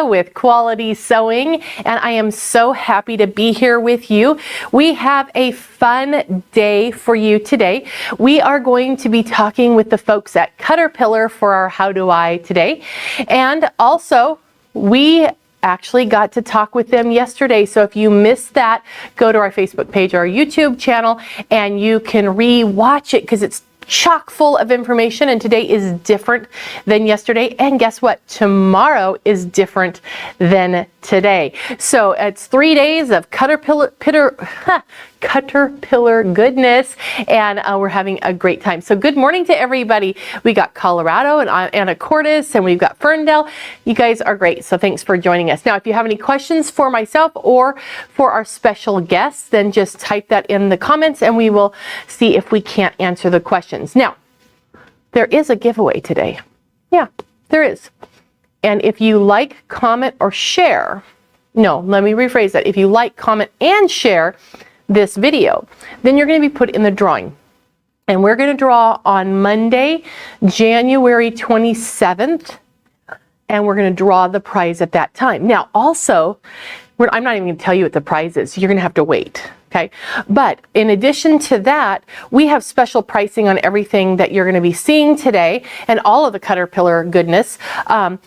with Quality Sewing, and I am so happy to be here with you. We have a fun day for you today. We are going to be talking with the folks at CutterPillar for our How Do I today, and also we actually got to talk with them yesterday. So if you missed that, go to our Facebook page or our YouTube channel and you can re-watch it because it's chock full of information, and today is different than yesterday, and guess what, tomorrow is different than today. So it's 3 days of CutterPillar goodness, and we're having a great time. So good morning to everybody. We got Colorado and Anacortes, and we've got Ferndale. You guys are great, so thanks for joining us. Now if you have any questions for myself or for our special guests, then just type that in the comments and we will see if we can't answer the questions. Now there is a giveaway today. Yeah, there is. And if you like, comment, or share, no, let me rephrase that. If you like, comment, and share this video, then you're going to be put in the drawing. And we're going to draw on Monday, January 27th, and we're going to draw the prize at that time. Now, also, I'm not even going to tell you what the prize is. You're going to have to wait. Okay. But in addition to that, we have special pricing on everything that you're going to be seeing today and all of the CutterPillar goodness. And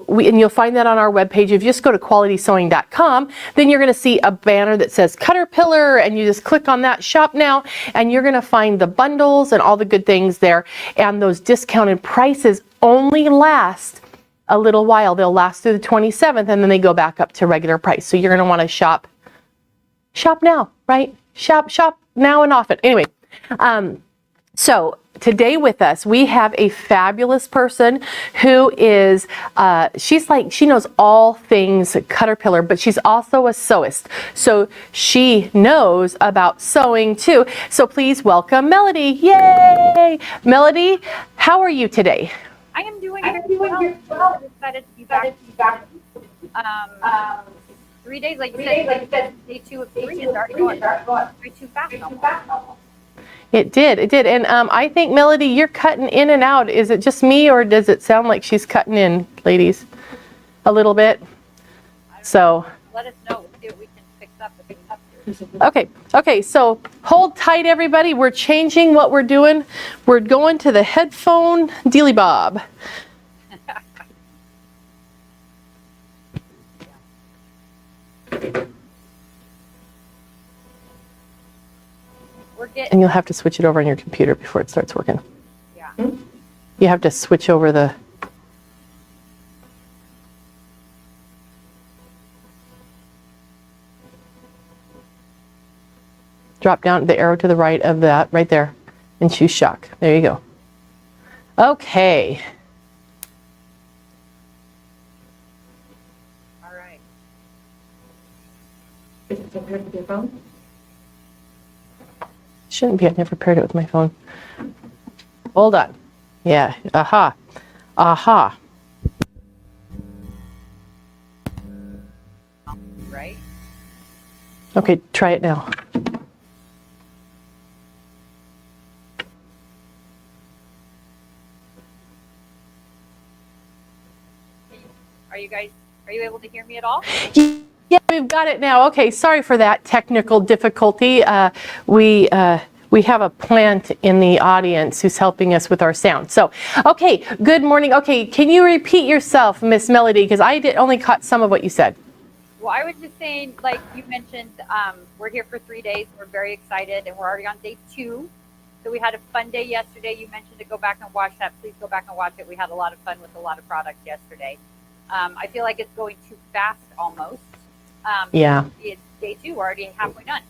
you'll find that on our webpage. If you just go to qualitysewing.com, then you're going to see a banner that says CutterPillar, and you just click on that, shop now, and you're going to find the bundles and all the good things there. And those discounted prices only last a little while. They'll last through the 27th, and then they go back up to regular price. So you're going to want to shop now, right? Shop now and often. Anyway, so today with us, we have a fabulous person who is, she knows all things CutterPillar, but she's also a sewist. So she knows about sewing too. So please welcome Melody. Yay! Melody, how are you today? I am doing well. I'm excited to be back. 3 days, like you said, day 2 of 3 is already going way too fast. It did. And I think, Melody, you're cutting in and out. Is it just me, or does it sound like she's cutting in, ladies? A little bit? So let us know. We'll see what we can fix up if we have to. Okay, so hold tight, everybody. We're changing what we're doing. We're going to the headphone dealy bob. And you'll have to switch it over on your computer before it starts working. Yeah. You have to switch over the... Drop down the arrow to the right of that, right there, and choose shock. There you go. Okay. All right. Is it paired with your phone? Shouldn't be. I've never paired it with my phone. Hold on. Yeah. Aha. Right. Okay, try it now. Are you able to hear me at all? Yeah, we've got it now. Okay, sorry for that technical difficulty. We have a plant in the audience who's helping us with our sound. So, okay, good morning. Okay, can you repeat yourself, Miss Melody, because I only caught some of what you said. Well, I was just saying, like you mentioned, we're here for 3 days. We're very excited, and we're already on day 2. So we had a fun day yesterday. You mentioned to go back and watch that. Please go back and watch it. We had a lot of fun with a lot of products yesterday. I feel like it's going too fast almost. Yeah. It's day 2. We're already halfway done.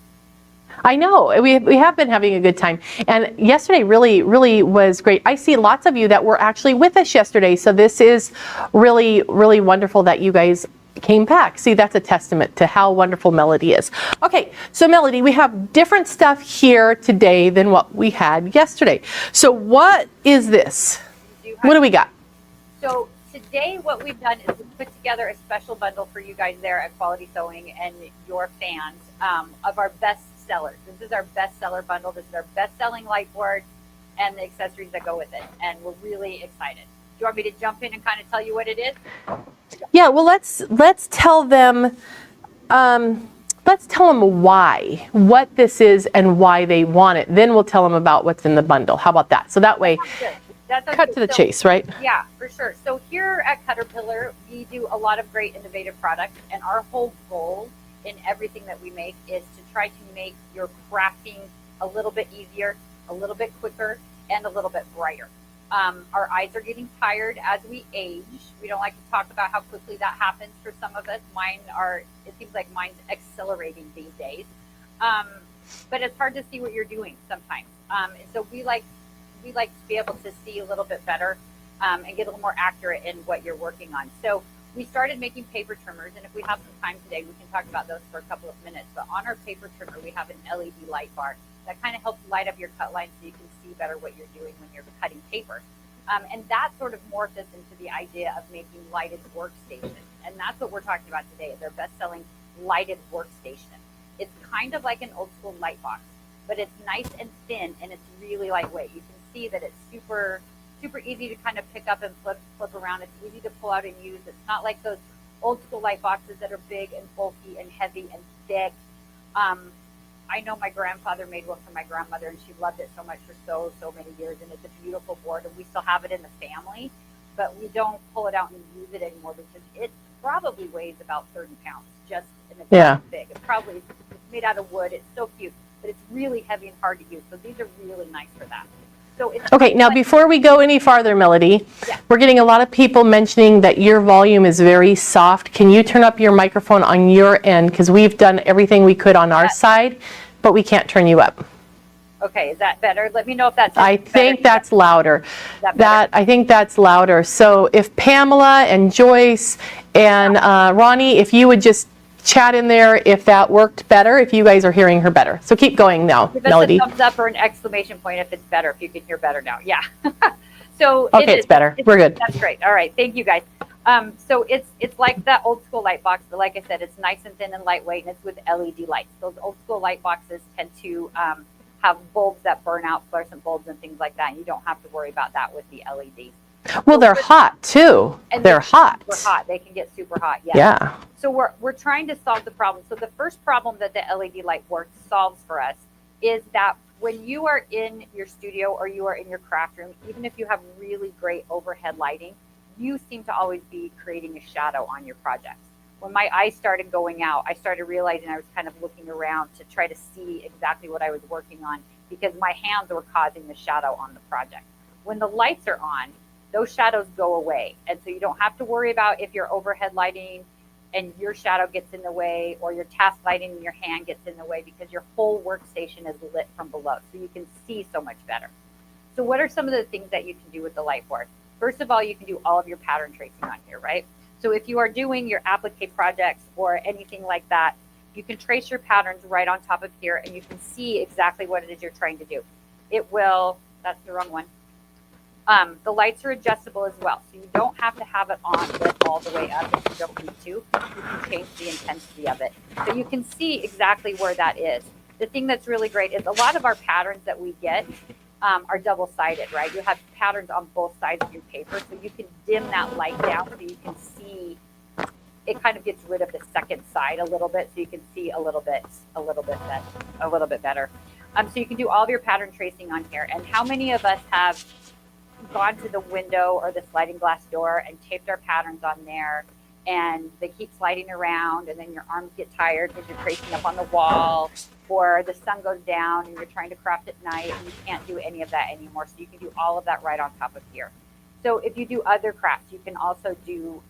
I know. We have been having a good time. And yesterday really was great. I see lots of you that were actually with us yesterday. So this is really wonderful that you guys came back. See, that's a testament to how wonderful Melody is. Okay, so Melody, we have different stuff here today than what we had yesterday. So what is this? What do we got? So today what we've done is we've put together a special bundle for you guys there at Quality Sewing and your fans of our best sellers. This is our bestseller bundle. This is our best-selling Lightboard and the accessories that go with it. And we're really excited. you want me to jump in and kind of tell you what it is? Yeah, well, let's tell them why, what this is and why they want it. Then we'll tell them about what's in the bundle. How about that? So that way, cut to the chase, right? Yeah, for sure. So here at CutterPillar, we do a lot of great innovative products, and our whole goal in everything that we make is to try to make your crafting a little bit easier, a little bit quicker, and a little bit brighter. Our eyes are getting tired as we age. We don't like to talk about how quickly that happens for some of us. It seems like mine's accelerating these days. But it's hard to see what you're doing sometimes. And so we like to be able to see a little bit better and get a little more accurate in what you're working on. So we started making paper trimmers, and if we have some time today, we can talk about those for a couple of minutes. But on our paper trimmer, we have an LED light bar that kind of helps light up your cut lines so you can see better what you're doing when you're cutting paper. And that sort of morphed us into the idea of making lighted workstations. And that's what we're talking about today, is our best-selling lighted workstation. It's kind of like an old school light box, but it's nice and thin, and it's really lightweight. You can see that it's super easy to kind of pick up and flip around. It's easy to pull out and use. It's not like those old school light boxes that are big and bulky and heavy and thick. I know my grandfather made one for my grandmother, and she loved it so much for so many years, and it's a beautiful board, and we still have it in the family, but we don't pull it out and use it anymore because it probably weighs about 30 pounds, just in it's big. It's made out of wood. It's so cute, but it's really heavy and hard to use, so these are really nice for that. So it's okay, now before we go any farther, Melody, we're getting a lot of people mentioning that your volume is very soft. Can you turn up your microphone on your end? Because we've done everything we could on our side, but we can't turn you up. Okay, is that better? Let me know if that's I think that's louder. I think that's louder. So if Pamela and Joyce and Ronnie, if you would just chat in there if that worked better, if you guys are hearing her better. So keep going now, Melody. Give us a thumbs up or an exclamation point if it's better, if you can hear better now. Yeah. So okay, it's better. We're good. That's great. All right, thank you guys. So it's like that old school light box, but like I said, it's nice and thin and lightweight, and it's with LED lights. Those old school light boxes tend to have bulbs that burn out, fluorescent bulbs and things like that, and you don't have to worry about that with the LEDs. Well, they're hot too. And they're hot. Super hot. They can get super hot. Yes. Yeah. So we're trying to solve the problem. So the first problem that the LED light board solves for us is that when you are in your studio or you are in your craft room, even if you have really great overhead lighting, you seem to always be creating a shadow on your projects. When my eyes started going out, I started realizing I was kind of looking around to try to see exactly what I was working on because my hands were causing the shadow on the project. When the lights are on, those shadows go away. And so you don't have to worry about if your overhead lighting and your shadow gets in the way or your task lighting in your hand gets in the way because your whole workstation is lit from below. So you can see so much better. So what are some of the things that you can do with the light board? First of all, you can do all of your pattern tracing on here, right? So if you are doing your applique projects or anything like that, you can trace your patterns right on top of here and you can see exactly what it is you're trying to do. It will, that's the wrong one. The lights are adjustable as well, so you don't have to have it on lit all the way up if you don't need to. You can change the intensity of it. So you can see exactly where that is. The thing that's really great is a lot of our patterns that we get are double-sided, right? You have patterns on both sides of your paper, so you can dim that light down so you can see. It kind of gets rid of the second side a little bit, so you can see a little bit better. So you can do all of your pattern tracing on here. And how many of us have gone to the window or the sliding glass door and taped our patterns on there, and they keep sliding around, and then your arms get tired because you're tracing up on the wall, or the sun goes down and you're trying to craft at night and you can't do any of that anymore. So you can do all of that right on top of here. So if you do other crafts, you can also do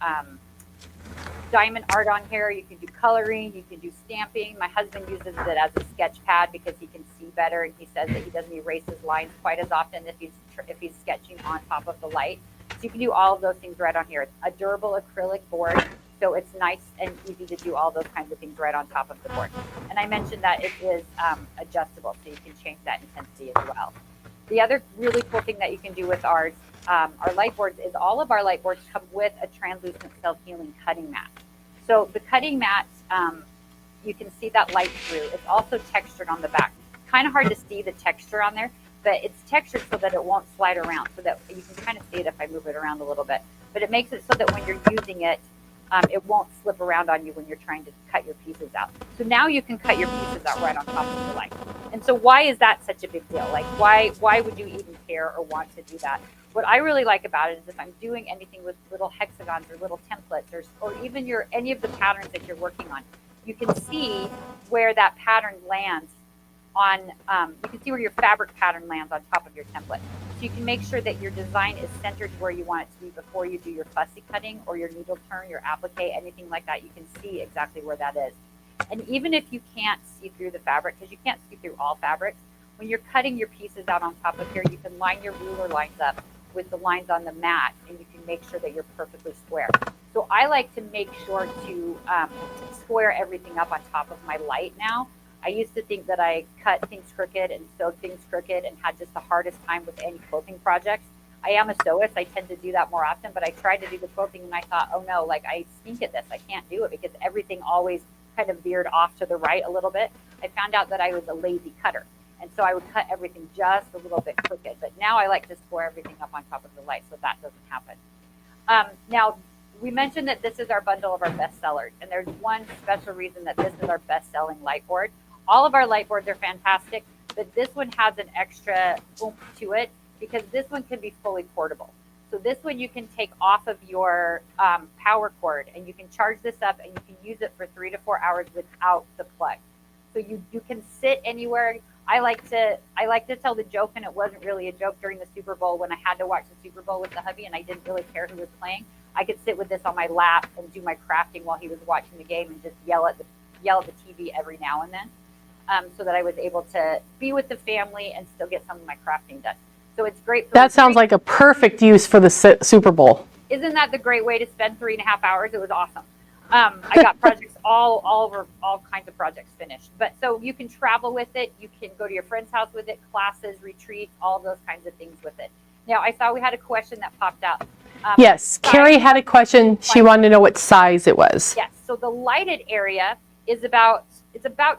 diamond art on here. You can do coloring, you can do stamping. My husband uses it as a sketch pad because he can see better, and he says that he doesn't erase his lines quite as often if he's sketching on top of the light. So you can do all of those things right on here. It's a durable acrylic board, so it's nice and easy to do all those kinds of things right on top of the board. And I mentioned that it is adjustable, so you can change that intensity as well. The other really cool thing that you can do with our light boards is all of our light boards come with a translucent self-healing cutting mat. So the cutting mat, you can see that light through. It's also textured on the back. It's kind of hard to see the texture on there, but it's textured so that it won't slide around, so that you can kind of see it if I move it around a little bit. But it makes it so that when you're using it, it won't slip around on you when you're trying to cut your pieces out. So now you can cut your pieces out right on top of the light. And so why is that such a big deal? Like why would you even care or want to do that? What I really like about it is if I'm doing anything with little hexagons or little templates or even any of the patterns that you're working on, you can see where that pattern lands on, you can see where your fabric pattern lands on top of your template. So you can make sure that your design is centered where you want it to be before you do your fussy cutting or your needle turn, your applique, anything like that. You can see exactly where that is. And even if you can't see through the fabric, because you can't see through all fabrics, when you're cutting your pieces out on top of here, you can line your ruler lines up with the lines on the mat, and you can make sure that you're perfectly square. So I like to make sure to square everything up on top of my light now. I used to think that I cut things crooked and sewed things crooked and had just the hardest time with any quilting projects. I am a sewist. I tend to do that more often, but I tried to do the quilting and I thought, oh no, like I stink at this. I can't do it because everything always kind of veered off to the right a little bit. I found out that I was a lazy cutter. And so I would cut everything just a little bit crooked. But now I like to square everything up on top of the light so that doesn't happen. Now, we mentioned that this is our bundle of our best sellers. And there's one special reason that this is our best-selling light board. All of our light boards are fantastic, but this one has an extra oomph to it because this one can be fully portable. So this one you can take off of your power cord and you can charge this up and you can use it for 3 to 4 hours without the plug. So you can sit anywhere. I like to tell the joke, and it wasn't really a joke during the Super Bowl when I had to watch the Super Bowl with the hubby and I didn't really care who was playing. I could sit with this on my lap and do my crafting while he was watching the game and just yell at the TV every now and then, so that I was able to be with the family and still get some of my crafting done. So it's great. That sounds like a perfect use for the Super Bowl. Isn't that the great way to spend 3.5 hours? It was awesome. I got projects all kinds of projects finished. But so you can travel with it. You can go to your friend's house with it, classes, retreats, all those kinds of things with it. Now, I saw we had a question that popped up. Yes, Carrie had a question. She wanted to know what size it was. Yes, so the lighted area is about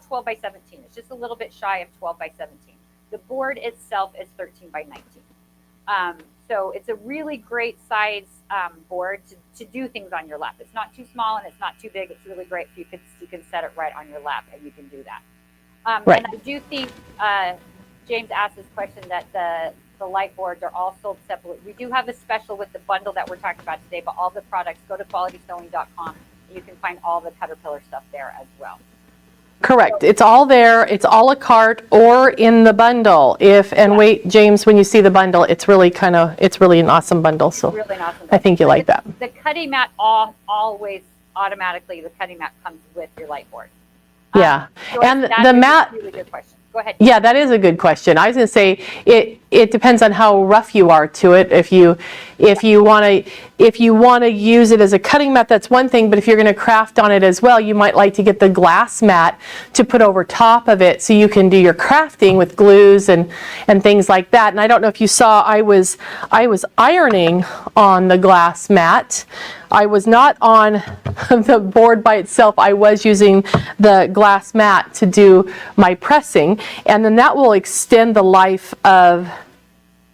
12 by 17. It's just a little bit shy of 12 by 17. The board itself is 13 by 19. So it's a really great size board to do things on your lap. It's not too small and it's not too big. It's really great. You can set it right on your lap and you can do that. Right. And I do think James asked this question that the light boards are all sold separately. We do have a special with the bundle that we're talking about today, but all the products, go to qualitysewing.com and you can find all the CutterPillar stuff there as well. Correct. It's all there. It's a la carte or in the bundle. Wait, James, when you see the bundle, it's really an awesome bundle. So really an awesome bundle. I think you like that. The cutting mat always automatically, the cutting mat comes with your light board. Yeah. So And that the is mat, a really good question. Go ahead. yeah, that is a good question. I was going to say it depends on how rough you are to it. If you want to use it as a cutting mat, that's one thing, but if you're going to craft on it as well, you might like to get the glass mat to put over top of it so you can do your crafting with glues and things like that. And I don't know if you saw, I was ironing on the glass mat. I was not on the board by itself. I was using the glass mat to do my pressing, and then that will extend the life of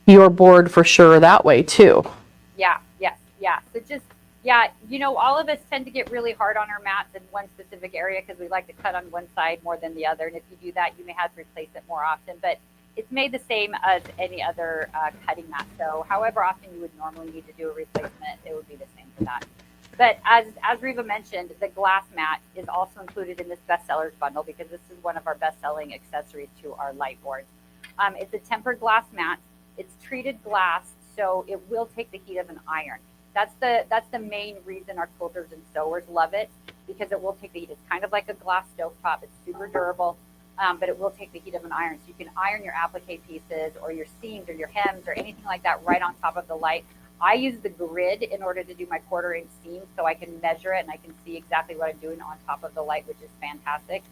your board for sure that way too. Yeah. So all of us tend to get really hard on our mats in one specific area because we like to cut on one side more than the other. And if you do that, you may have to replace it more often. But it's made the same as any other cutting mat. So however often you would normally need to do a replacement, it would be the same for that. But as Reva mentioned, the glass mat is also included in this bestsellers bundle because this is one of our best-selling accessories to our light boards. It's a tempered glass mat. It's treated glass, so it will take the heat of an iron. That's the main reason our quilters and sewers love it, because it will take the heat. It's kind of like a glass stovetop. It's super durable, but it will take the heat of an iron. So you can iron your applique pieces or your seams or your hems or anything like that right on top of the light. I use the grid in order to do my 1/4 inch seams so I can measure it and I can see exactly what I'm doing on top of the light, which is fantastic.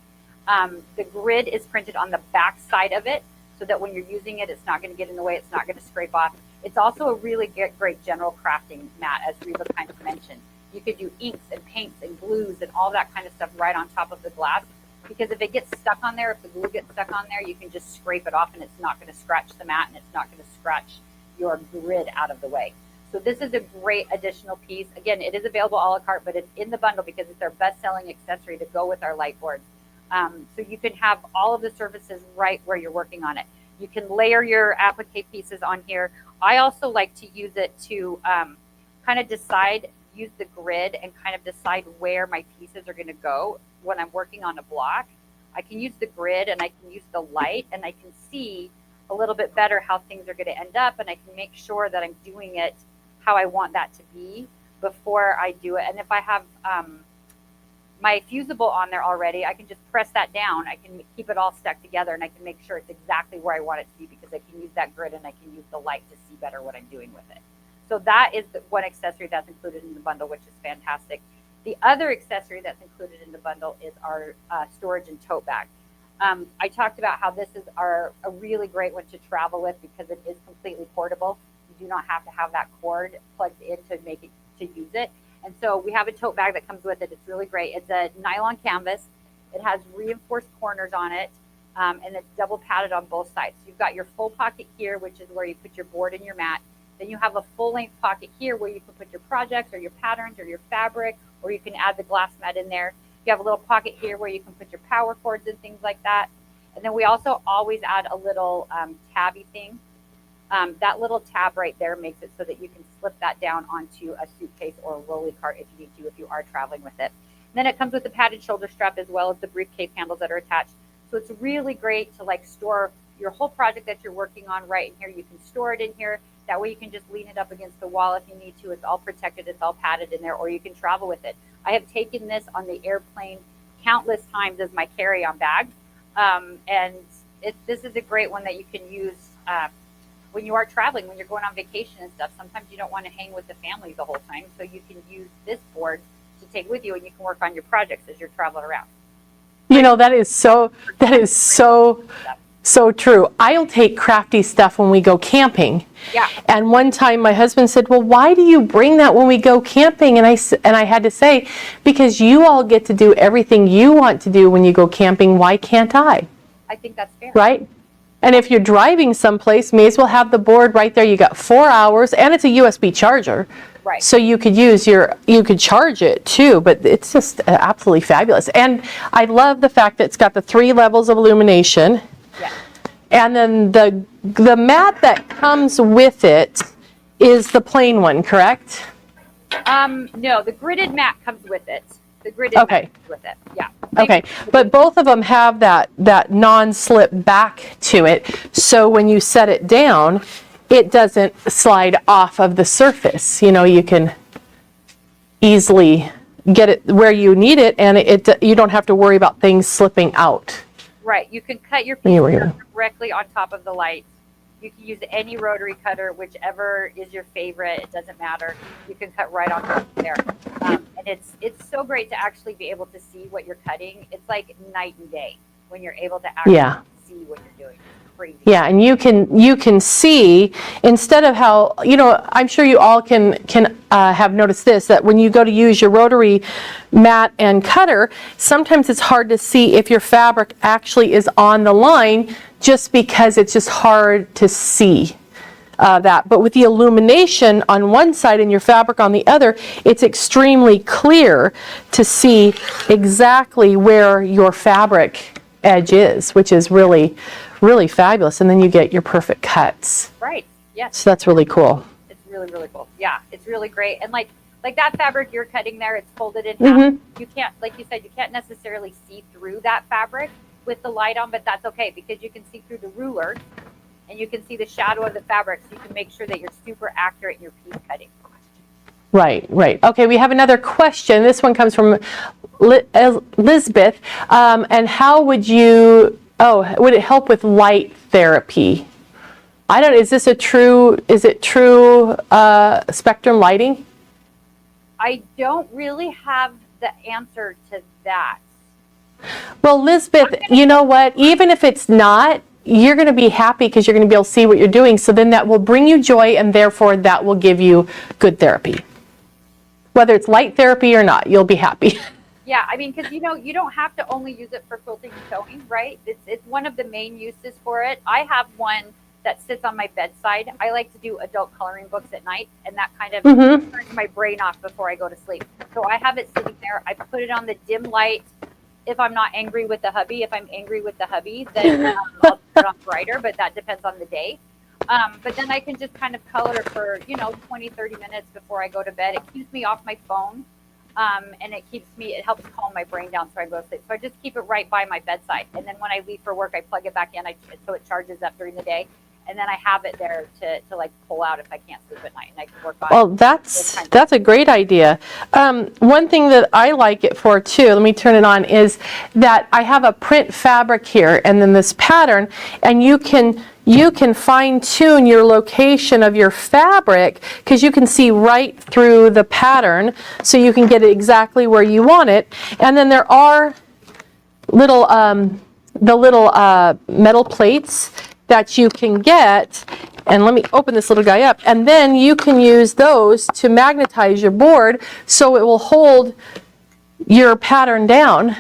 The grid is printed on the back side of it so that when you're using it, it's not going to get in the way. It's not going to scrape off. It's also a really great general crafting mat, as Reva kind of mentioned. You could do inks and paints and glues and all that kind of stuff right on top of the glass. because if it gets stuck on there, if the glue gets stuck on there, you can just scrape it off and it's not going to scratch the mat and it's not going to scratch your grid out of the way. So this is a great additional piece. Again, it is available a la carte, but it's in the bundle because it's our best-selling accessory to go with our Lightboard. So you can have all of the surfaces right where you're working on it. You can layer your applique pieces on here. I also like to use it to kind of use the grid and kind of decide where my pieces are going to go when I'm working on a block. I can use the grid and I can use the light and I can see a little bit better how things are going to end up, and I can make sure that I'm doing it how I want that to be before I do it. And if I have my fusible on there already, I can just press that down. I can keep it all stuck together and I can make sure it's exactly where I want it to be because I can use that grid and I can use the light to see better what I'm doing with it. So that is the one accessory that's included in the bundle, which is fantastic. The other accessory that's included in the bundle is our storage and tote bag. I talked about how this is a really great one to travel with because it is completely portable. You do not have to have that cord plugged in to use it. And so we have a tote bag that comes with it. It's really great. It's a nylon canvas. It has reinforced corners on it, and it's double padded on both sides. So you've got your full pocket here, which is where you put your board and your mat. Then you have a full-length pocket here where you can put your projects or your patterns or your fabric, or you can add the glass mat in there. You have a little pocket here where you can put your power cords and things like that. And then we also always add a little tabby thing. That little tab right there makes it so that you can slip that down onto a suitcase or a rolly cart if you need to, if you are traveling with it. And then it comes with a padded shoulder strap as well as the briefcase handles that are attached. So it's really great to like store your whole project that you're working on right in here. You can store it in here. That way you can just lean it up against the wall if you need to. It's all protected. It's all padded in there, or you can travel with it. I have taken this on the airplane countless times as my carry-on bag. And this is a great one that you can use when you are traveling, when you're going on vacation and stuff. Sometimes you don't want to hang with the family the whole time, so you can use this board to take with you, and you can work on your projects as you're traveling around. You know, that is so true. I'll take crafty stuff when we go camping. Yeah. And one time my husband said, well, why do you bring that when we go camping? And I had to say, because you all get to do everything you want to do when you go camping. Why can't I? I think that's fair. Right? And if you're driving someplace, may as well have the board right there. You got 4 hours, and it's a USB charger. Right. So you could you could charge it too, but it's just absolutely fabulous. And I love the fact that it's got the 3 levels of illumination. Yeah. And then the mat that comes with it is the plain one, correct? No, the gridded mat comes with it. The gridded mat comes with it. Yeah. Okay, but both of them have that non-slip back to it, so when you set it down, it doesn't slide off of the surface. You know, you can easily get it where you need it, and you don't have to worry about things slipping out. Right. You can cut your piece directly on top of the light. You can use any rotary cutter, whichever is your favorite. It doesn't matter. You can cut right on top there. And it's so great to actually be able to see what you're cutting. It's like night and day when you're able to actually see what you're doing. It's crazy. Yeah, and you can see, instead of how, you know, I'm sure you all can have noticed this, that when you go to use your rotary mat and cutter, sometimes it's hard to see if your fabric actually is on the line, just because it's just hard to see that. But with the illumination on one side and your fabric on the other, it's extremely clear to see exactly where your fabric edge is, which is really, really fabulous. And then you get your perfect cuts. Right. Yes. So that's really cool. It's really, really cool. Yeah, it's really great. And like that fabric you're cutting there, it's folded in half. You can't, like you said, you can't necessarily see through that fabric with the light on, but that's okay because you can see through the ruler and you can see the shadow of the fabric, so you can make sure that you're super accurate in your piece cutting. Right, right. Okay, we have another question. This one comes from Elizabeth. And how would would it help with light therapy? I don't, is it true spectrum lighting? I don't really have the answer to that. Well, Elizabeth, you know what? Even if it's not, you're going to be happy because you're going to be able to see what you're doing. So then that will bring you joy, and therefore that will give you good therapy. Whether it's light therapy or not, you'll be happy. Yeah, I mean, because you don't have to only use it for quilting and sewing, right? It's one of the main uses for it. I have one that sits on my bedside. I like to do adult coloring books at night, and that kind of turns my brain off before I go to sleep. So I have it sitting there. I put it on the dim light. If I'm not angry with the hubby, if I'm angry with the hubby, then I'll put it on brighter, but that depends on the day. But then I can just kind of color for 20, 30 minutes before I go to bed. It keeps me off my phone. And it helps calm my brain down so I go to sleep. So I just keep it right by my bedside. And then when I leave for work, I plug it back in so it charges up during the day. And then I have it there to like pull out if I can't sleep at night, and I can work on. Well, that's a great idea. One thing that I like it for too, let me turn it on, is that I have a print fabric here and then this pattern, and you can fine tune your location of your fabric because you can see right through the pattern, so you can get it exactly where you want it. And then there are little metal plates that you can get, and let me open this little guy up, and then you can use those to magnetize your board so it will hold your pattern down.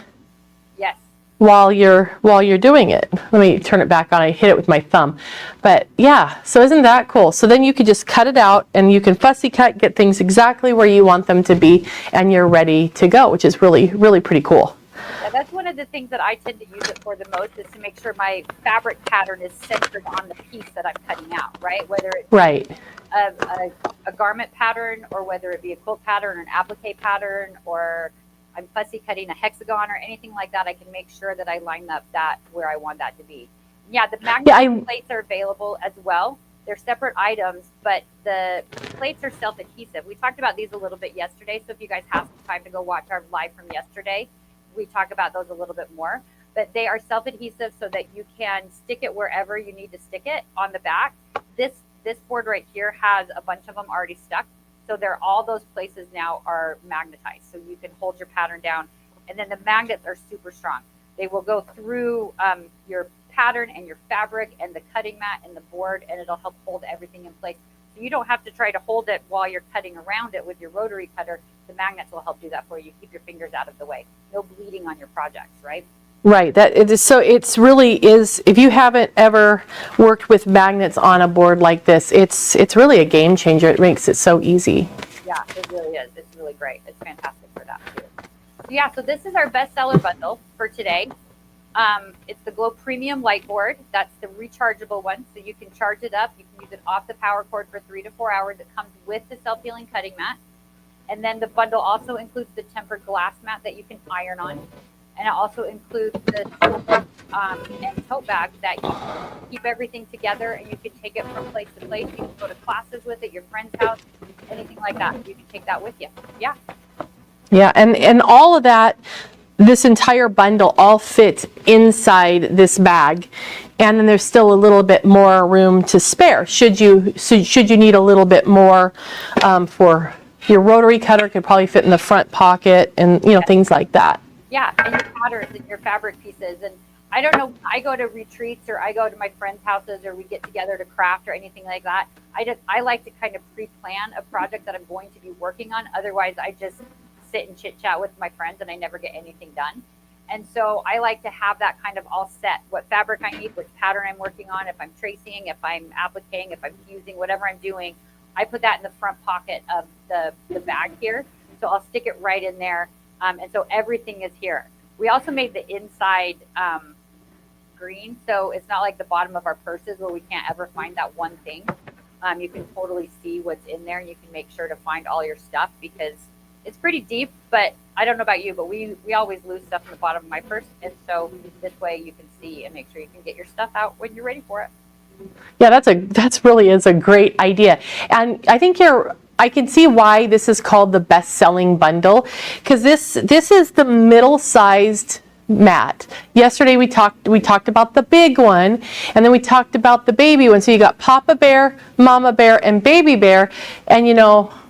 Yes. While you're doing it. Let me turn it back on. I hit it with my thumb. But yeah, so isn't that cool? So then you could just cut it out and you can fussy cut, get things exactly where you want them to be, and you're ready to go, which is really, really pretty cool. Yeah, that's one of the things that I tend to use it for the most, is to make sure my fabric pattern is centered on the piece that I'm cutting out, right? Whether it's a garment pattern, or whether it be a quilt pattern or an applique pattern, or I'm fussy cutting a hexagon or anything like that, I can make sure that I line up that where I want that to be. Yeah, the magnet plates are available as well. They're separate items, but the plates are self-adhesive. We talked about these a little bit yesterday, so if you guys have some time to go watch our live from yesterday, we talk about those a little bit more. But they are self-adhesive so that you can stick it wherever you need to stick it on the back. This board right here has a bunch of them already stuck. So all those places now are magnetized, so you can hold your pattern down. And then the magnets are super strong. They will go through your pattern and your fabric and the cutting mat and the board, and it'll help hold everything in place. So you don't have to try to hold it while you're cutting around it with your rotary cutter. The magnets will help do that for you. Keep your fingers out of the way. No bleeding on your projects, right? Right. That it is. So it's really is. If you haven't ever worked with magnets on a board like this, it's really a game changer. It makes it so easy. Yeah, it really is. It's really great. It's fantastic for that too. So yeah. So this is our bestseller bundle for today. It's the Glow Premium Lightboard. That's the rechargeable one, so you can charge it up. You can use it off the power cord for 3 to 4 hours. It comes with the self-healing cutting mat. And then the bundle also includes the tempered glass mat that you can iron on. And it also includes the and tote bag that you can keep everything together, and you can take it from place to place. You can go to classes with it, your friend's house, anything like that. You can take that with you. Yeah. Yeah, and all of that, this entire bundle all fits inside this bag. And then there's still a little bit more room to spare. Should you need a little bit more for your rotary cutter, could probably fit in the front pocket, and things like that. Yeah, and your patterns and your fabric pieces. And I don't know, I go to retreats or I go to my friends' houses, or we get together to craft or anything like that. I like to kind of pre-plan a project that I'm going to be working on. Otherwise, I just sit and chit chat with my friends and I never get anything done. And so I like to have that kind of all set, what fabric I need, what pattern I'm working on, if I'm tracing, if I'm appliquing, if I'm fusing, whatever I'm doing, I put that in the front pocket of the bag here. So I'll stick it right in there. And so everything is here. We also made the inside green, so it's not like the bottom of our purses where we can't ever find that one thing. You can totally see what's in there, and you can make sure to find all your stuff, because it's pretty deep. But I don't know about you, but we always lose stuff in the bottom of my purse, and so this way you can see and make sure you can get your stuff out when you're ready for it. Yeah, that's really is a great idea. And I think I can see why this is called the best-selling bundle, because this is the middle-sized mat. Yesterday we talked about the big one, and then we talked about the baby one. So you got Papa Bear, Mama Bear, and Baby Bear, and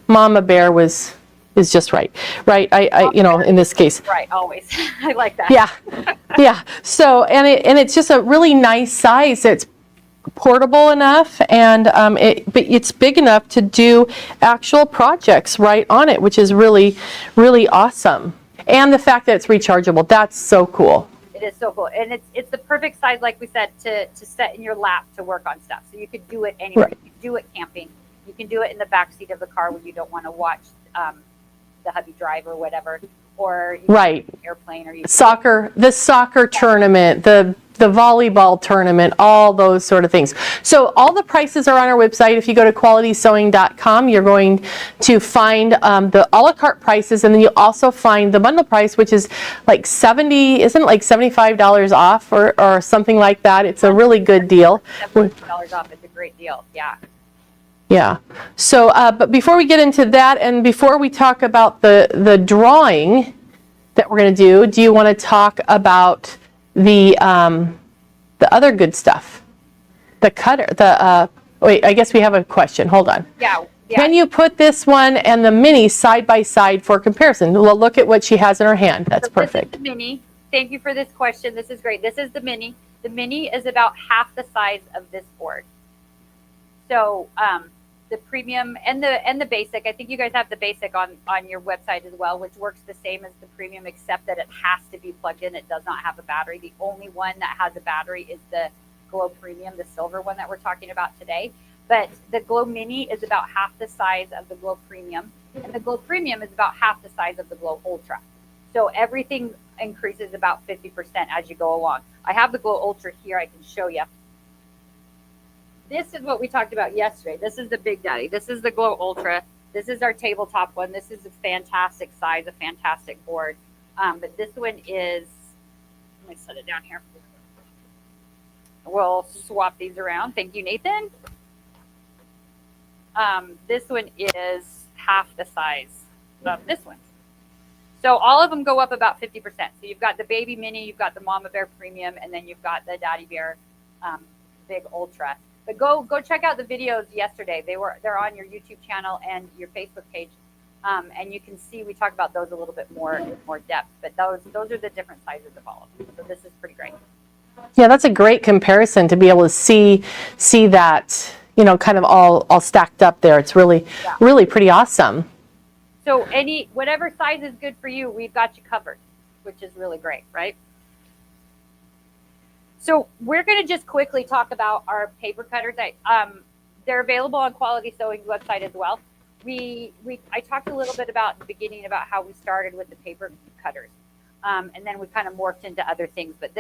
Mama Bear is just right. I in this case. Right, always. I like that. Yeah. So and it's just a really nice size. It's portable enough, and but it's big enough to do actual projects right on it, which is really, really awesome. And the fact that it's rechargeable, that's so cool. It is so cool. And it's the perfect size, like we said, to set in your lap to work on stuff. So you could do it anywhere. Right. You could do it camping. You can do it in the back seat of the car when you don't want to watch the hubby drive or whatever. Or you right. can airplane or you the soccer tournament, the volleyball tournament, all those sort of things. So all the prices are on our website. If you go to qualitysewing.com, you're going to find the a la carte prices, and then you also find the bundle price, which is like isn't it like $75 off or something like that? It's a really good deal. $70 off. It's a great deal. Yeah. Yeah. So, but before we get into that, and before we talk about the drawing that we're going to do you want to talk about the other good stuff? The cutter. Wait, I guess we have a question. Hold on. Yeah. Can you put this one and the mini side by side for comparison? Well, look at what she has in her hand. That's perfect. This is the mini. Thank you for this question. This is great. This is the mini. The mini is about half the size of this board. So, the premium and the basic, I think you guys have the basic on your website as well, which works the same as the premium, except that it has to be plugged in. It does not have a battery. The only one that has a battery is the Glow Premium, the silver one that we're talking about today. But the Glow Mini is about half the size of the Glow Premium, and the Glow Premium is about half the size of the Glow Ultra. So everything increases about 50% as you go along. I have the Glow Ultra here. I can show you. This is what we talked about yesterday. This is the Big Daddy. This is the Glow Ultra. This is our tabletop one. This is a fantastic size, a fantastic board. But this one is, let me set it down here. We'll swap these around. Thank you, Nathan. This one is half the size of this one. So all of them go up about 50%. So you've got the Baby Mini, you've got the Mama Bear Premium, and then you've got the Daddy Bear Big Ultra. But go check out the videos yesterday. They're on your YouTube channel and your Facebook page, and you can see we talk about those a little bit more in more depth. But those are the different sizes of all of them. So this is pretty great. Yeah, that's a great comparison to be able to see that, kind of all stacked up there. It's really pretty awesome. So whatever size is good for you, we've got you covered, which is really great, right? So we're going to just quickly talk about our paper cutters. They're available on Quality Sewing's website as well. I talked a little bit about in the beginning about how we started with the paper cutters, and then we kind of morphed into other things. But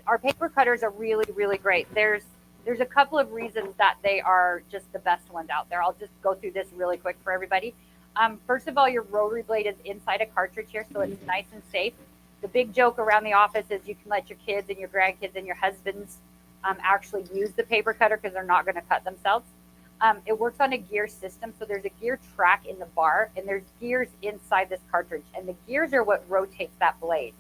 our paper cutters are really, really great. There's a couple of reasons that they are just the best ones out there. I'll just go through this really quick for everybody. First of all, your rotary blade is inside a cartridge here, so it's nice and safe. The big joke around the office is you can let your kids and your grandkids and your husbands actually use the paper cutter because they're not going to cut themselves. It works on a gear system, so there's a gear track in the bar, and there's gears inside this cartridge, and the gears are what rotates that blade.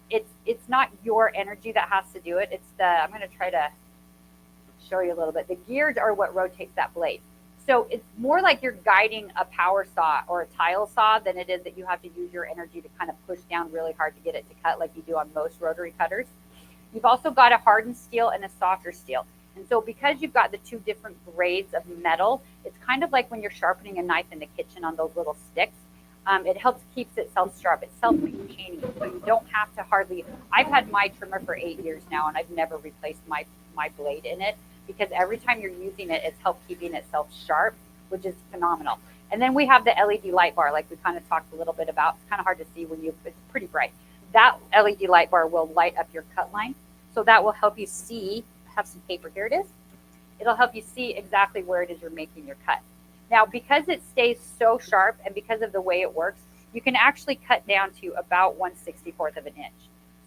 It's not your energy that has to do it. I'm going to try to show you a little bit. The gears are what rotates that blade. So it's more like you're guiding a power saw or a tile saw than it is that you have to use your energy to kind of push down really hard to get it to cut like you do on most rotary cutters. You've also got a hardened steel and a softer steel. And so because you've got the two different grades of metal, it's kind of like when you're sharpening a knife in the kitchen on those little sticks. It helps keeps itself sharp. It's self-maintaining, so you don't have to I've had my trimmer for 8 years now, and I've never replaced my blade in it, because every time you're using it, it's helped keeping itself sharp, which is phenomenal. And then we have the LED light bar, like we kind of talked a little bit about. It's kind of hard to see it's pretty bright. That LED light bar will light up your cut line. So that will help you see, have some paper, here it is. It'll help you see exactly where it is you're making your cut. Now, because it stays so sharp and because of the way it works, you can actually cut down to about 1/64 of an inch.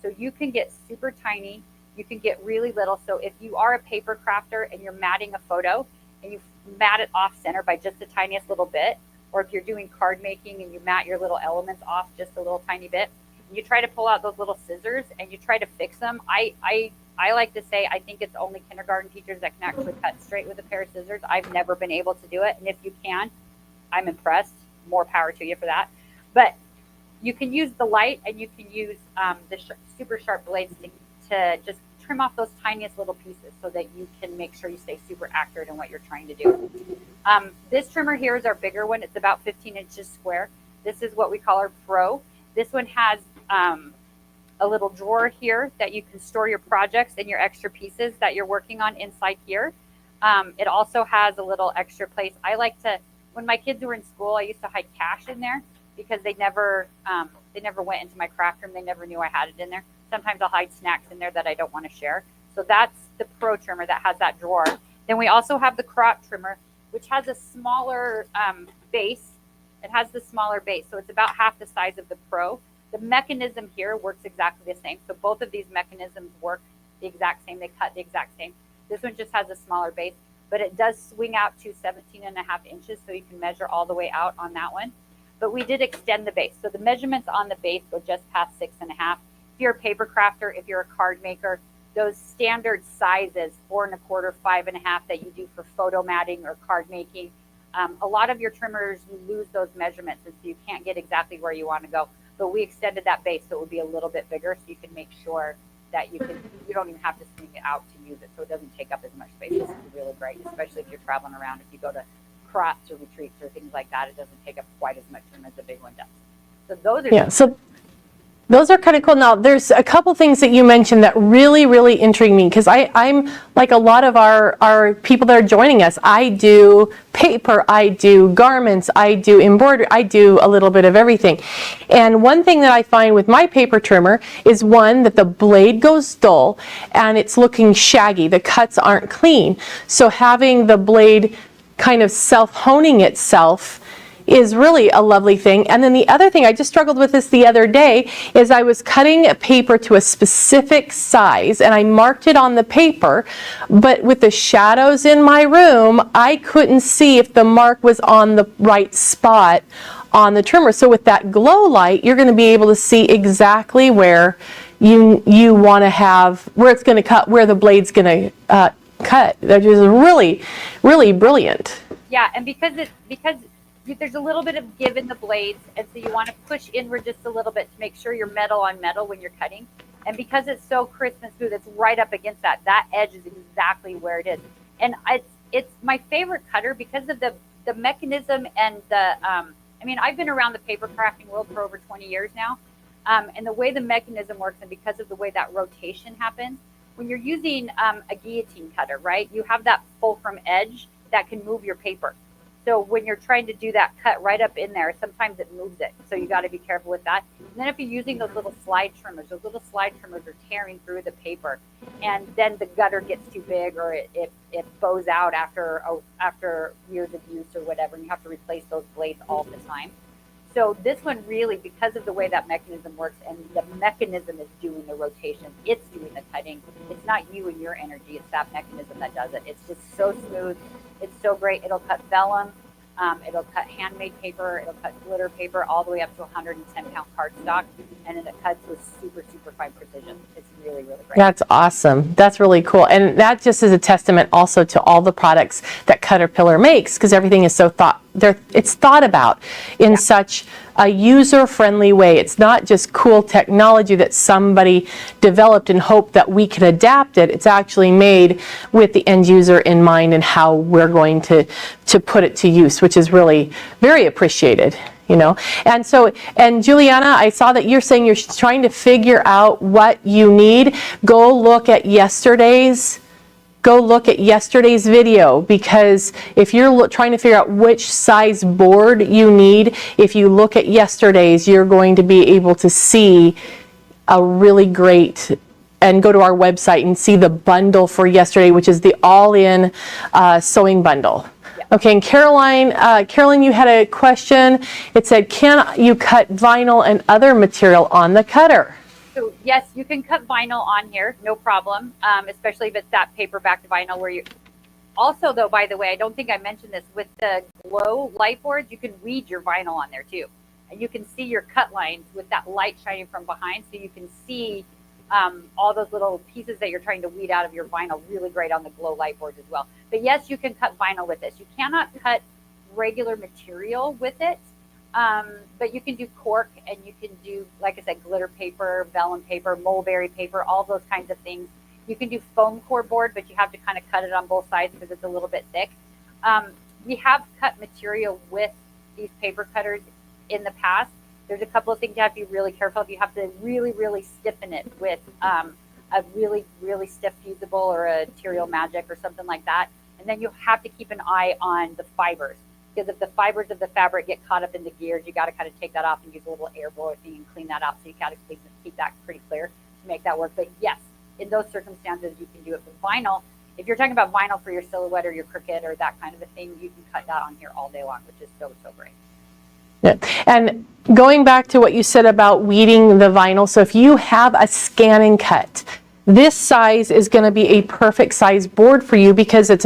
So you can get super tiny. You can get really little. So if you are a paper crafter and you're matting a photo and you mat it off center by just the tiniest little bit, or if you're doing card making and you mat your little elements off just a little tiny bit, you try to pull out those little scissors and you try to fix them. I like to say, I think it's only kindergarten teachers that can actually cut straight with a pair of scissors. I've never been able to do it. And if you can, I'm impressed. More power to you for that. But you can use the light and you can use the super sharp blades to just trim off those tiniest little pieces so that you can make sure you stay super accurate in what you're trying to do. This trimmer here is our bigger one. It's about 15 inches square. This is what we call our Pro. This one has a little drawer here that you can store your projects and your extra pieces that you're working on inside here. It also has a little extra place. I like to, when my kids were in school, I used to hide cash in there because they never went into my craft room. They never knew I had it in there. Sometimes I'll hide snacks in there that I don't want to share. So that's the Pro trimmer that has that drawer. Then we also have the crop trimmer, which has a smaller base. It has the smaller base, so it's about half the size of the Pro. The mechanism here works exactly the same. So both of these mechanisms work the exact same. They cut the exact same. This one just has a smaller base, but it does swing out to 17.5 inches, so you can measure all the way out on that one. But we did extend the base. So the measurements on the base go just past 6.5. If you're a paper crafter, if you're a card maker, those standard sizes, 4 1/4, 5 1/2 that you do for photo matting or card making, a lot of your trimmers, you lose those measurements, and so you can't get exactly where you want to go. But we extended that base so it would be a little bit bigger, so you can make sure that you don't even have to swing it out to use it, so it doesn't take up as much space. This is really great, especially if you're traveling around. If you go to crafts or retreats or things like that, it doesn't take up quite as much room as the big one does. So those are So those are kind of cool. Now, there's a couple things that you mentioned that really intrigue me, because I'm like a lot of our people that are joining us. I do paper, I do garments, I do embroidery, I do a little bit of everything. And one thing that I find with my paper trimmer is, one, that the blade goes dull and it's looking shaggy. The cuts aren't clean. So having the blade kind of self-honing itself is really a lovely thing. And then the other thing, I just struggled with this the other day, is I was cutting a paper to a specific size and I marked it on the paper, but with the shadows in my room, I couldn't see if the mark was on the right spot on the trimmer. So with that glow light, you're going to be able to see exactly where you want to have, where it's going to cut, where the blade's going to cut. That is really brilliant. Yeah, and because there's a little bit of give in the blades, and so you want to push inward just a little bit to make sure you're metal on metal when you're cutting. And because it's so crisp and smooth, it's right up against that edge is exactly where it is. And it's my favorite cutter because of the mechanism and the I mean, I've been around the paper crafting world for over 20 years now, and the way the mechanism works, and because of the way that rotation happens, when you're using a guillotine cutter, right, you have that fulcrum edge that can move your paper. So when you're trying to do that cut right up in there, sometimes it moves it. So you got to be careful with that. And then if you're using those little slide trimmers are tearing through the paper, and then the gutter gets too big, or it bows out after years of use or whatever, and you have to replace those blades all the time. So this one really, because of the way that mechanism works, and the mechanism is doing the rotation, it's doing the cutting. It's not you and your energy, it's that mechanism that does it. It's just so smooth. It's so great. It'll cut vellum, it'll cut handmade paper, it'll cut glitter paper, all the way up to 110-pound cardstock, and then it cuts with super fine precision. It's really great. That's awesome. That's really cool. And that just is a testament also to all the products that CutterPillar makes, because everything is so it's thought about in such a user-friendly way. It's not just cool technology that somebody developed and hoped that we could adapt it. It's actually made with the end user in mind and how we're going to put it to use, which is really very appreciated. You know, and Juliana, I saw that you're saying you're trying to figure out what you need. Go look at yesterday's video, because if you're trying to figure out which size board you need, if you look at yesterday's, you're going to be able to see a really great, and go to our website and see the bundle for yesterday, which is the all-in sewing bundle. Okay, and Caroline, you had a question. It said, can you cut vinyl and other material on the cutter? So yes, you can cut vinyl on here, no problem, especially if it's that paper-backed vinyl where you... Also, though, by the way, I don't think I mentioned this, with the glow light boards, you can weed your vinyl on there too. And you can see your cut lines with that light shining from behind, so you can see all those little pieces that you're trying to weed out of your vinyl. Really great on the glow light boards as well. But yes, you can cut vinyl with this. You cannot cut regular material with it, but you can do cork, and you can do, like I said, glitter paper, vellum paper, mulberry paper, all those kinds of things. You can do foam core board, but you have to kind of cut it on both sides because it's a little bit thick. We have cut material with these paper cutters in the past, There's a couple of things you have to be really careful of. You have to really, really stiffen it with a really, really stiff fusible or a Material Magic or something like that. And then you have to keep an eye on the fibers, because if the fibers of the fabric get caught up in the gears, you got to kind of take that off and use a little air blower thing and clean that out, so you got to keep that pretty clear to make that work. But yes, in those circumstances, you can do it with vinyl. If you're talking about vinyl for your silhouette or your cricket or that kind of a thing, you can cut that on here all day long, which is so, so great. Yeah. And going back to what you said about weeding the vinyl, so if you have a scan and cut, this size is going to be a perfect size board for you, because it's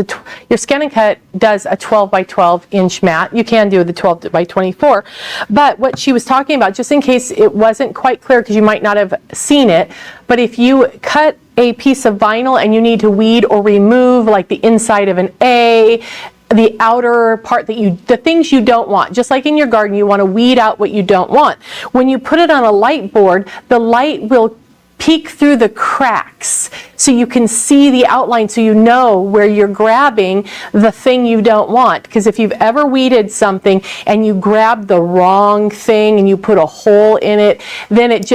your scan and cut does a 12 by 12 inch mat. You can do the 12 by 24, but what she was talking about, just in case it wasn't quite clear because you might not have seen it, but if you cut a piece of vinyl and you need to weed or remove like the inside of an A, the outer part the things you don't want, just like in your garden, you want to weed out what you don't want. When you put it on a light board, the light will peek through the cracks so you can see the outline, so you know where you're grabbing the thing you don't want. Because if you've ever weeded something and you grab the wrong thing and you put a hole in it, then it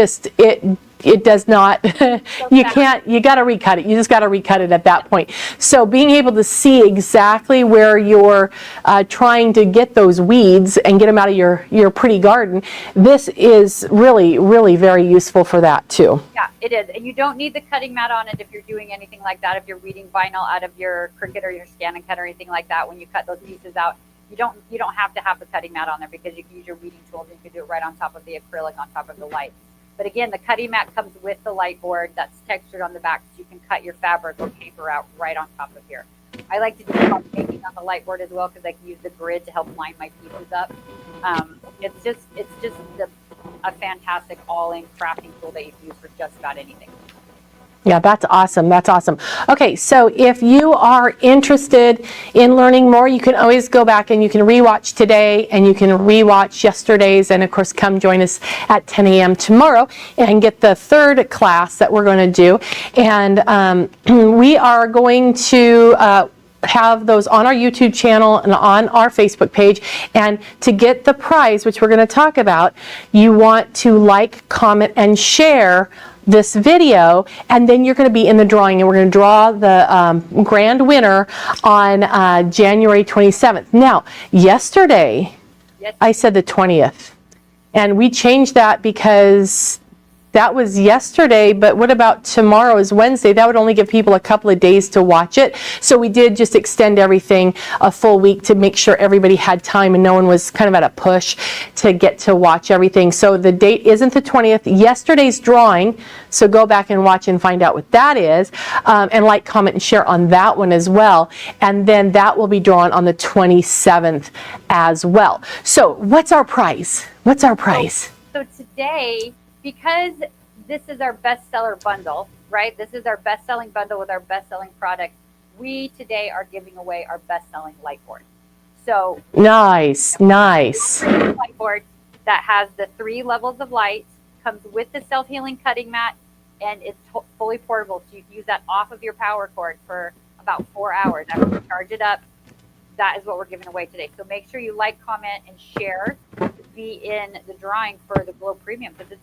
does not, you got to recut it. You just got to recut it at that point. So being able to see exactly where you're trying to get those weeds and get them out of your pretty garden, this is really, really very useful for that too. Yeah, it is. And you don't need the cutting mat on it if you're doing anything like that. If you're weeding vinyl out of your Cricut or your scan and cut or anything like that, when you cut those pieces out, you don't have to have the cutting mat on there, because you can use your weeding tools and you can do it right on top of the acrylic, on top of the light. But again, the cutting mat comes with the light board that's textured on the back, so you can cut your fabric or paper out right on top of here. I like to do some painting on the light board as well, because I can use the grid to help line my pieces up. It's just a fantastic all-in crafting tool that you can use for just about anything. Yeah, that's awesome. That's awesome. Okay, so if you are interested in learning more, you can always go back and you can rewatch today and you can rewatch yesterday's, and of course come join us at 10 a.m. tomorrow and get the third class that we're going to do. And we are going to have those on our YouTube channel and on our Facebook page. And to get the prize, which we're going to talk about, you want to like, comment, and share this video, and then you're going to be in the drawing, and we're going to draw the grand winner on January 27th. Now, yesterday, I said the 20th, and we changed that because that was yesterday, but what about tomorrow is Wednesday? That would only give people a couple of days to watch it. So we did just extend everything a full week to make sure everybody had time and no one was kind of at a push to get to watch everything. So the date isn't the 20th. Yesterday's drawing, so go back and watch and find out what that is, and like, comment, and share on that one as well. And then that will be drawn on the 27th as well. So what's our prize? What's our prize? So today, because this is our bestseller bundle, right? This is our best-selling bundle with our best-selling product. We today are giving away our best-selling light board. So nice. Light board that has the 3 levels of light, comes with the self-healing cutting mat, and it's fully portable. So you can use that off of your power cord for about 4 hours. After you charge it up, that is what we're giving away today. So make sure you like, comment, and share to be in the drawing for the Glow Premium, because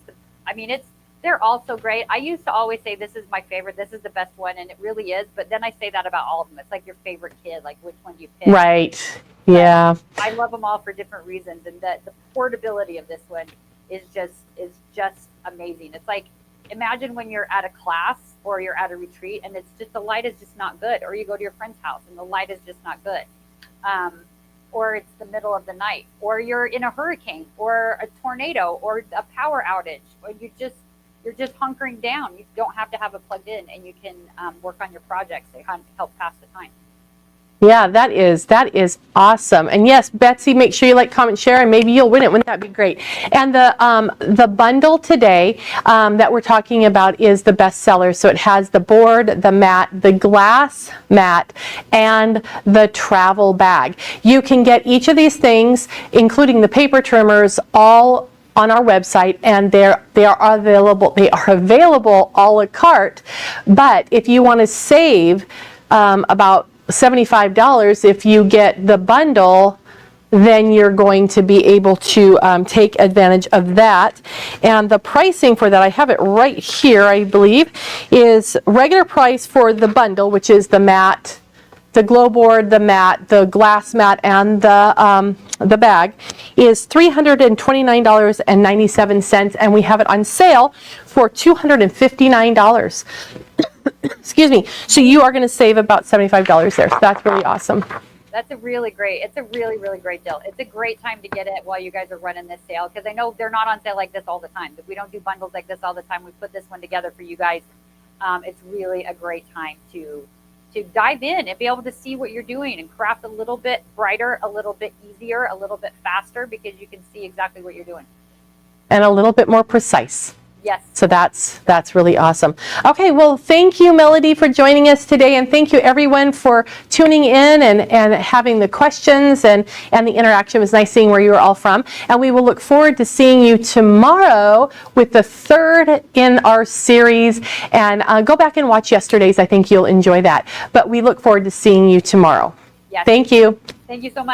they're all so great. I used to always say this is my favorite, this is the best one, and it really is. But then I say that about all of them. It's like your favorite kid, like which one do you pick? Right. Yeah. I love them all for different reasons, and the portability of this one is just amazing. It's like, imagine when you're at a class or you're at a retreat and it's just the light is just not good, or you go to your friend's house and the light is just not good. Or it's the middle of the night, or you're in a hurricane or a tornado or a power outage, or you're just hunkering down. You don't have to have it plugged in, and you can work on your projects to help pass the time. Yeah, that is awesome. And yes, Betsy, make sure you like, comment, share, and maybe you'll win it. Wouldn't that be great? And the bundle today that we're talking about is the bestseller. So it has the board, the mat, the glass mat, and the travel bag. You can get each of these things, including the paper trimmers, all on our website, and they are available. They are available a la carte. But if you want to save about $75 if you get the bundle, then you're going to be able to take advantage of that. And the pricing for that, I have it right here, I believe, is regular price for the bundle, which is the mat, the glow board, the mat, the glass mat, and the bag, is $329.97, and we have it on sale for $259. Excuse me. So you are going to save about $75 there. So that's really awesome. That's a really great, it's a really, really great deal. It's a great time to get it while you guys are running this sale, because I know they're not on sale like this all the time. We don't do bundles like this all the time. We put this one together for you guys. It's really a great time to dive in and be able to see what you're doing and craft a little bit brighter, a little bit easier, a little bit faster, because you can see exactly what you're doing. And a little bit more precise. Yes. So that's really awesome. Okay, well, thank you, Melody, for joining us today, and thank you, everyone, for tuning in and having the questions and the interaction. It was nice seeing where you were all from, and we will look forward to seeing you tomorrow with the third in our series. And go back and watch yesterday's. I think you'll enjoy that. But we look forward to seeing you tomorrow. Yes. Thank you. Thank you so much.